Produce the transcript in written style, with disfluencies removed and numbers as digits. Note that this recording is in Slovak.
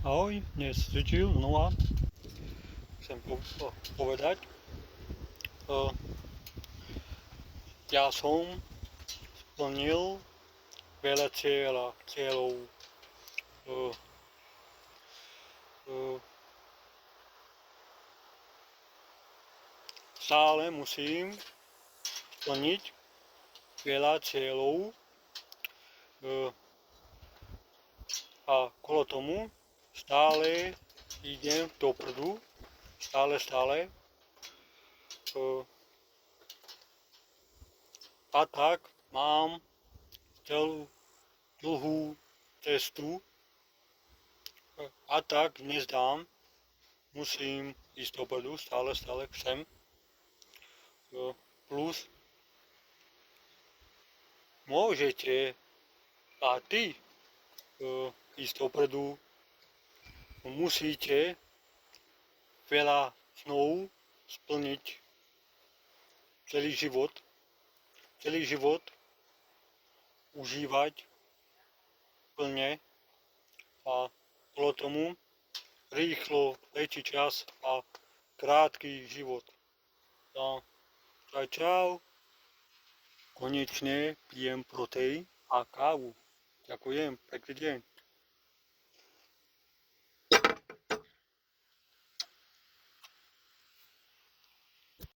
Ahoj, dnes Žil znova chcem povedať. Ja som splnil veľa cieľov. Stále musím splniť veľa cieľov a kvôli tomu stále idem dopredu, stále. A tak mám dlhú cestu a tak nezdám, musím ísť dopredu, stále chcem. Plus môžete a ty ísť dopredu, musíte veľa snov splniť celý život užívať plne a kvôli tomu rýchlo letí čas a krátky život. Čau. Konečne pijem proteín a kávu. Ďakujem, pekný deň.